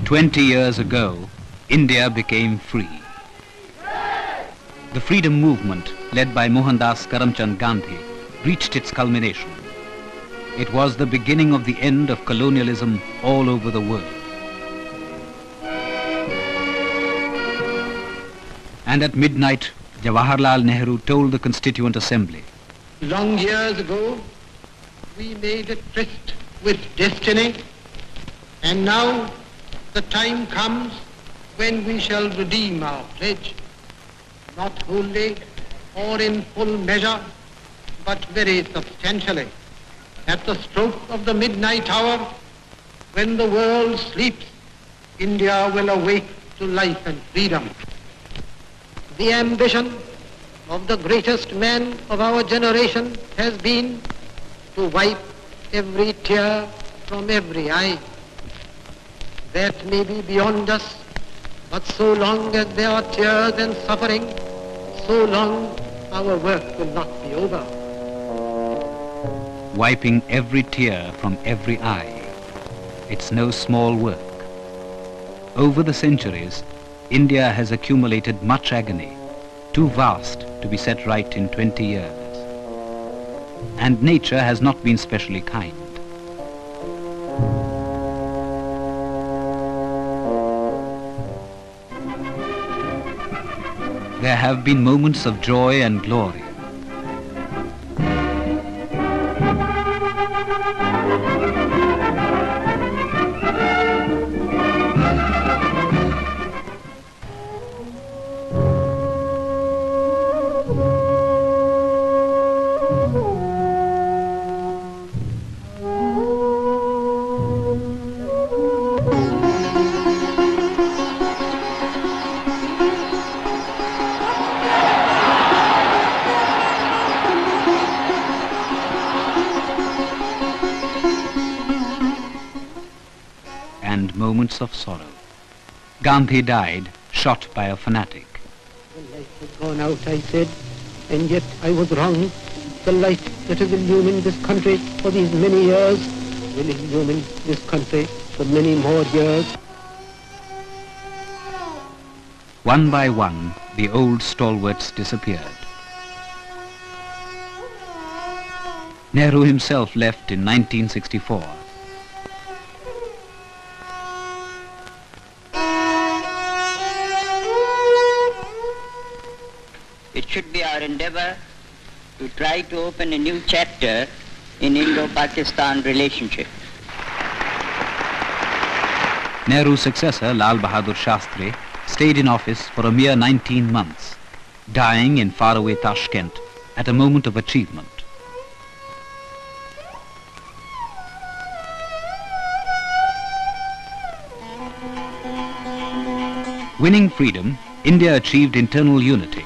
20 years ago, India became free. The freedom movement, led by Mohandas Karamchand Gandhi, reached its culmination. It was the beginning of the end of colonialism all over the world. And at midnight, Jawaharlal Nehru told the Constituent Assembly, "Long years ago, we made a tryst with destiny, and now the time comes when we shall redeem our pledge, not wholly or in full measure, but very substantially. At the stroke of the midnight hour, when the world sleeps, India will awake to life and freedom." The ambition of the greatest man of our generation has been to wipe every tear from every eye. That may be beyond us, but so long as there are tears and suffering, so long our work will not be over. Wiping every tear from every eye. It's no small work. Over the centuries, India has accumulated much agony, too vast to be set right in 20 years. And nature has not been specially kind. There have been moments of joy and glory. And moments of sorrow. Gandhi died, shot by a fanatic. The light has gone out, I said, and yet I was wrong. The light that has illumined this country for these many years will illumine this country for many more years. One by one, the old stalwarts disappeared. Nehru himself left in 1964. It should be our endeavor to try to open a new chapter in Indo-Pakistan relationship. Nehru's successor, Lal Bahadur Shastri, stayed in office for a mere 19 months, dying in faraway Tashkent at a moment of achievement. Winning freedom, India achieved internal unity.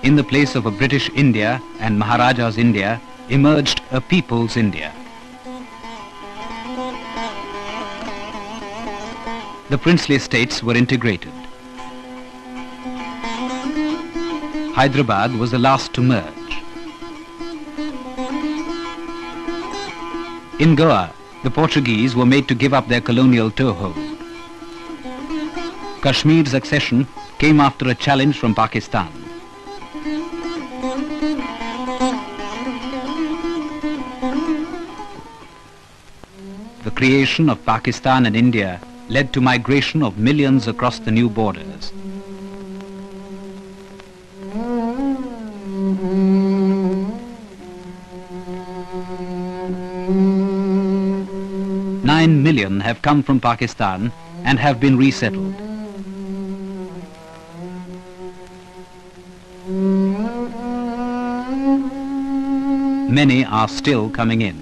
In the place of a British India and Maharaja's India emerged a people's India. The princely states were integrated. Hyderabad was the last to merge. In Goa, the Portuguese were made to give up their colonial toehold. Kashmir's accession came after a challenge from Pakistan. The creation of Pakistan and India led to migration of millions across the new borders. Nine million have come from Pakistan and have been resettled. Many are still coming in.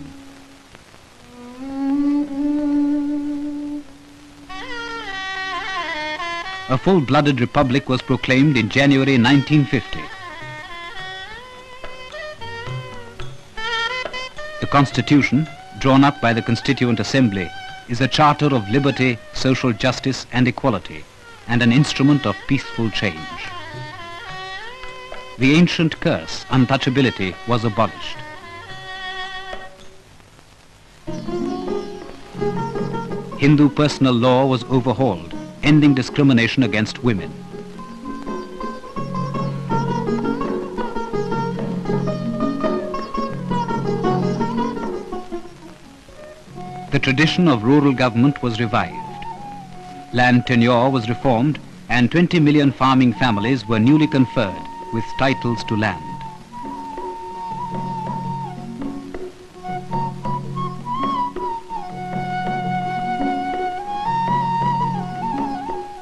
A full-blooded republic was proclaimed in January 1950. The Constitution, drawn up by the Constituent Assembly, is a charter of liberty, social justice and equality, and an instrument of peaceful change. The ancient curse, untouchability, was abolished. Hindu personal law was overhauled, ending discrimination against women. The tradition of rural government was revived. Land tenure was reformed and 20 million farming families were newly conferred with titles to land.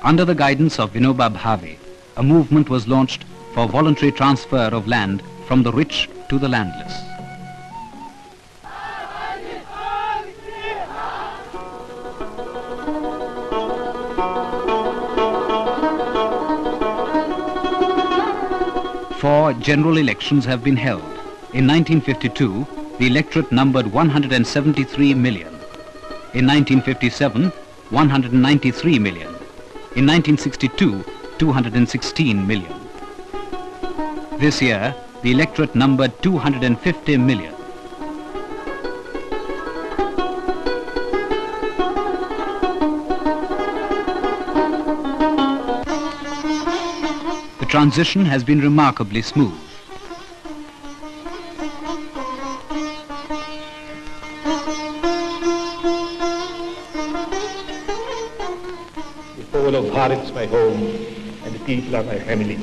Under the guidance of Vinoba Bhave, a movement was launched for voluntary transfer of land from the rich to the landless. Four general elections have been held. In 1952, the electorate numbered 173 million. In 1957, 193 million. In 1962, 216 million. This year, the electorate numbered 250 million. The transition has been remarkably smooth. The whole of Bharat is my home and the people are my family.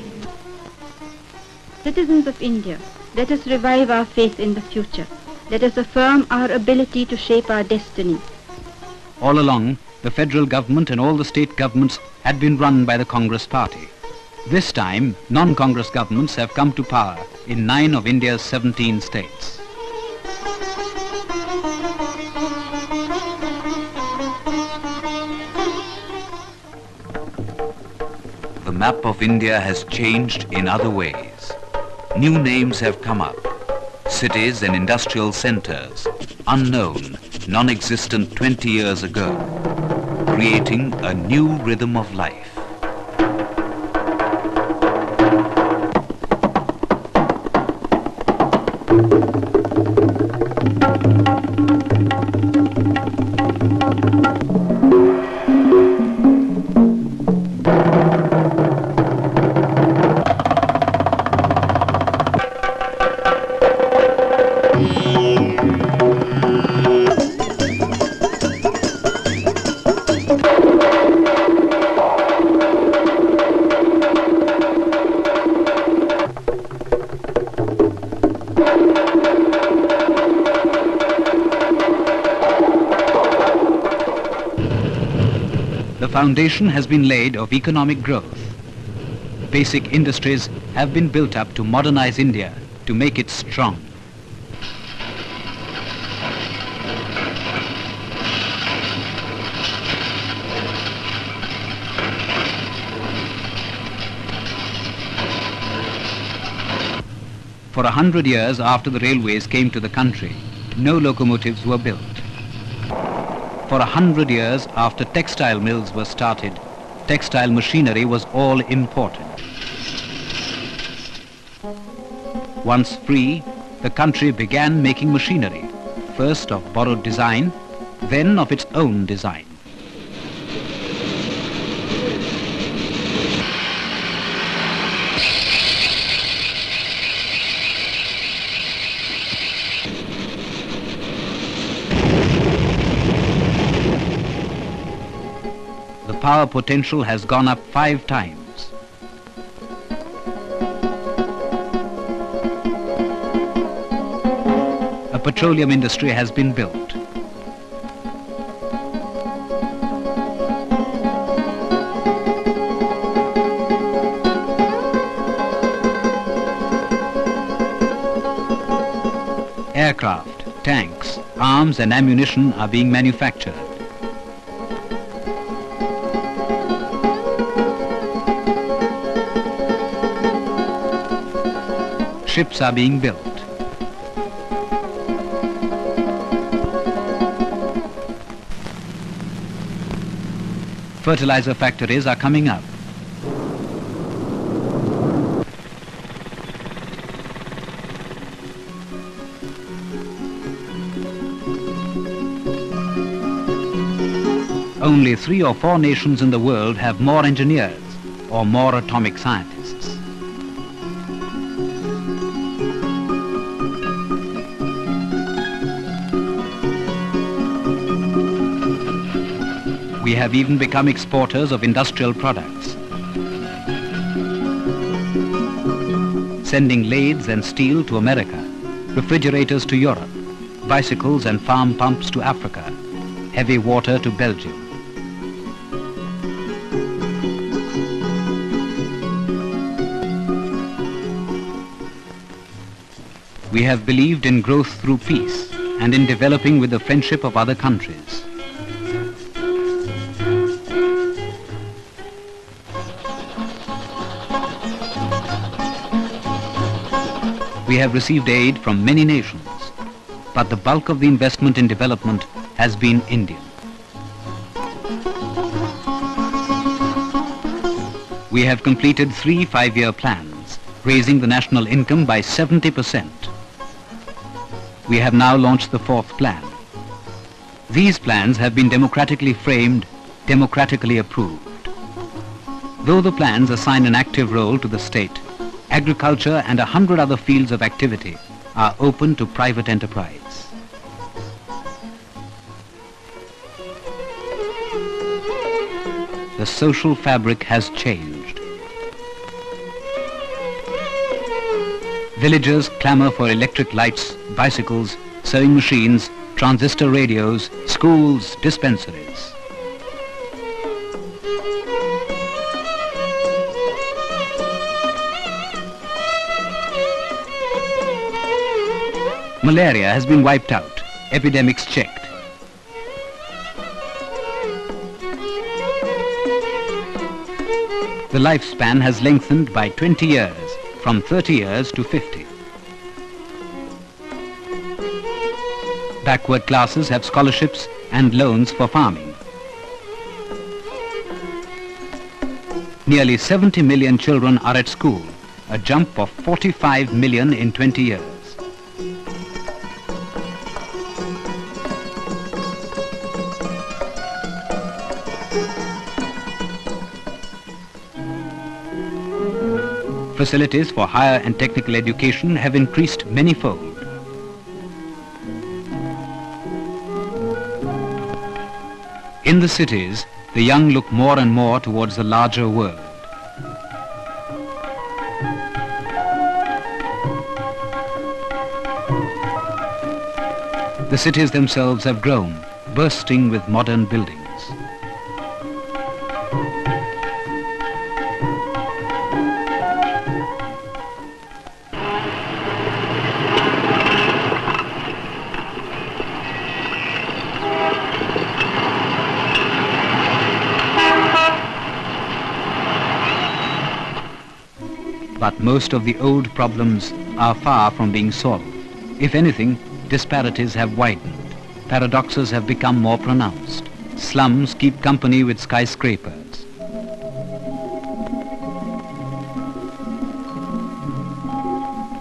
Citizens of India, let us revive our faith in the future. Let us affirm our ability to shape our destiny. All along, the federal government and all the state governments had been run by the Congress party. This time, non-Congress governments have come to power in 9 of India's 17 states. The map of India has changed in other ways. New names have come up. Cities and industrial centers, unknown, non-existent 20 years ago, creating a new rhythm of life. The foundation has been laid of economic growth. Basic industries have been built up to modernize India, to make it strong. For 100 years after the railways came to the country, no locomotives were built. For 100 years after textile mills were started, textile machinery was all imported. Once free, the country began making machinery, first of borrowed design, then of its own design. The power potential has gone up 5 times. A petroleum industry has been built. Aircraft, tanks, arms and ammunition are being manufactured. Ships are being built. Fertilizer factories are coming up. only 3 or 4 nations in the world have more engineers or more atomic scientists. We have even become exporters of industrial products, sending lathes and steel to America, refrigerators to Europe, bicycles and farm pumps to Africa, heavy water to Belgium. We have believed in growth through peace and in developing with the friendship of other countries. We have received aid from many nations, but the bulk of the investment in development has been Indian. We have completed 3 5-year plans, raising the national income by 70%. We have now launched the 4th plan. These plans have been democratically framed, democratically approved. Though the plans assign an active role to the state, agriculture and 100 other fields of activity are open to private enterprise. The social fabric has changed. Villagers clamor for electric lights, bicycles, sewing machines, transistor radios, schools, dispensaries. Malaria has been wiped out, epidemics checked. The lifespan has lengthened by 20 years, from 30 years to 50. Backward classes have scholarships and loans for farming. Nearly 70 million children are at school, a jump of 45 million in 20 years. Facilities for higher and technical education have increased many-fold. In the cities, the young look more and more towards the larger world. The cities themselves have grown, bursting with modern buildings. But most of the old problems are far from being solved. If anything, disparities have widened. Paradoxes have become more pronounced. Slums keep company with skyscrapers.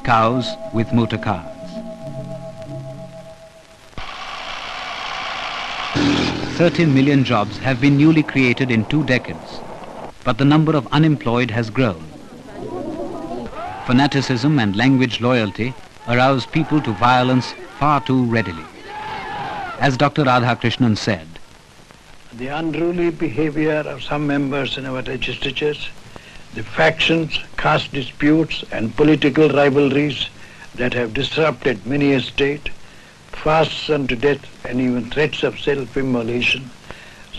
Cows with motor cars. 30 million jobs have been newly created in 2 decades, but the number of unemployed has grown. Fanaticism and language loyalty arouse people to violence far too readily. As Dr. Radhakrishnan said, the unruly behavior of some members in our legislatures, the factions, caste disputes and political rivalries that have disrupted many a state, fasts unto death and even threats of self-immolation,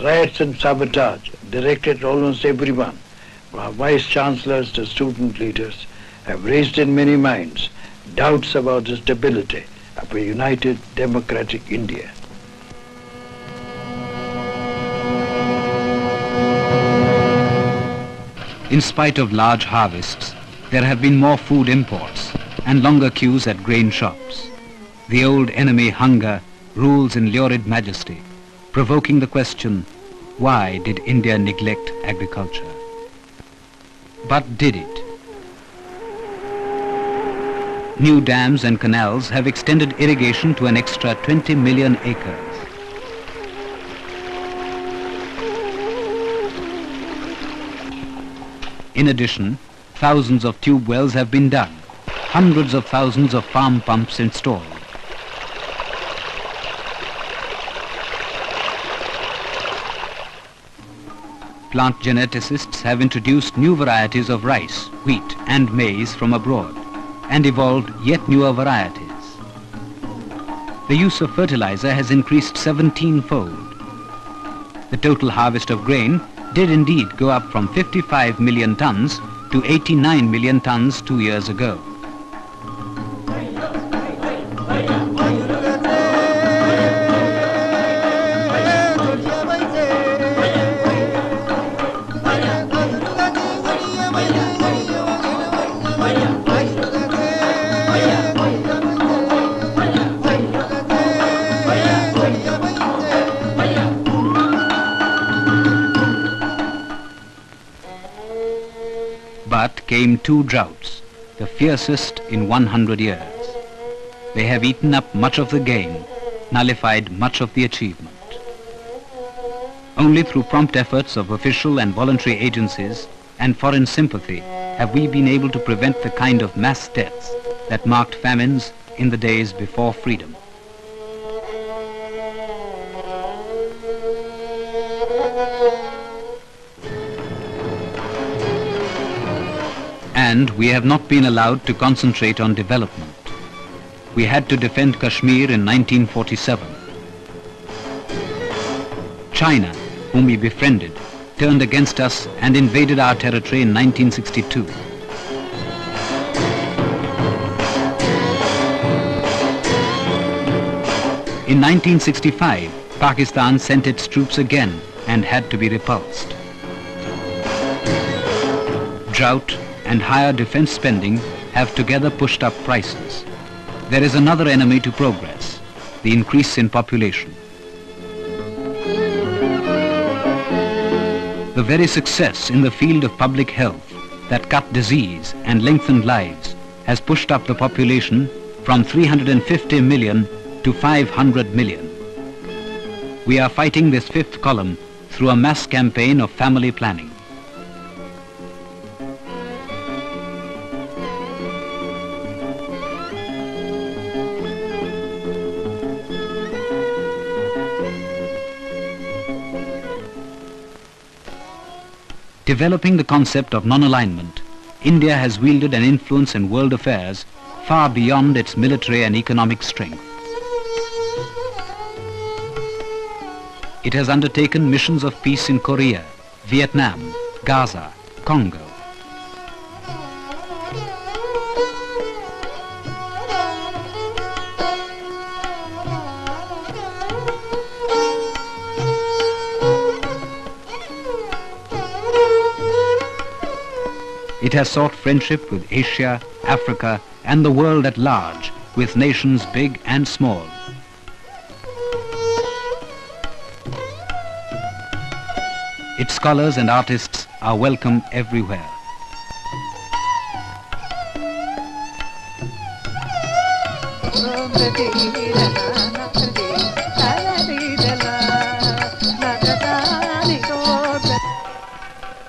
riots and sabotage directed at almost everyone, from vice chancellors to student leaders, have raised in many minds doubts about the stability of a united democratic India. In spite of large harvests, there have been more food imports and longer queues at grain shops. The old enemy, hunger, rules in lurid majesty, provoking the question, why did India neglect agriculture? But did it? New dams and canals have extended irrigation to an extra 20 million acres. In addition, thousands of tube wells have been dug, hundreds of thousands of farm pumps installed. Plant geneticists have introduced new varieties of rice, wheat and maize from abroad and evolved yet newer varieties. The use of fertilizer has increased 17-fold. The total harvest of grain did indeed go up from 55 million tons to 89 million tons 2 years ago. But came two droughts, the fiercest in 100 years. They have eaten up much of the gain, nullified much of the achievement. Only through prompt efforts of official and voluntary agencies and foreign sympathy have we been able to prevent the kind of mass deaths that marked famines in the days before freedom. And we have not been allowed to concentrate on development. We had to defend Kashmir in 1947. China, whom we befriended, turned against us and invaded our territory in 1962. In 1965, Pakistan sent its troops again and had to be repulsed. Drought and higher defense spending have together pushed up prices. There is another enemy to progress, the increase in population. The very success in the field of public health that cut disease and lengthened lives has pushed up the population from 350 million to 500 million. We are fighting this fifth column through a mass campaign of family planning. Developing the concept of non-alignment, India has wielded an influence in world affairs far beyond its military and economic strength. It has undertaken missions of peace in Korea, Vietnam, Gaza, Congo. It has sought friendship with Asia, Africa, and the world at large, with nations big and small. Its scholars and artists are welcome everywhere.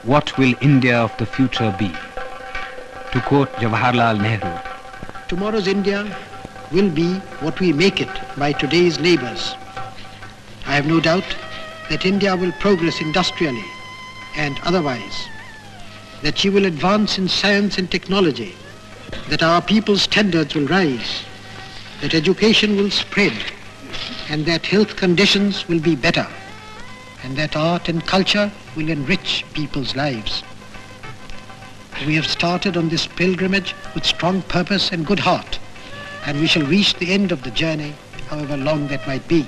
What will India of the future be? To quote Jawaharlal Nehru, tomorrow's India will be what we make it by today's labors. I have no doubt that India will progress industrially and otherwise, that she will advance in science and technology, that our people's standards will rise, that education will spread, and that health conditions will be better, and that art and culture will enrich people's lives. We have started on this pilgrimage with strong purpose and good heart, and we shall reach the end of the journey, however long that might be.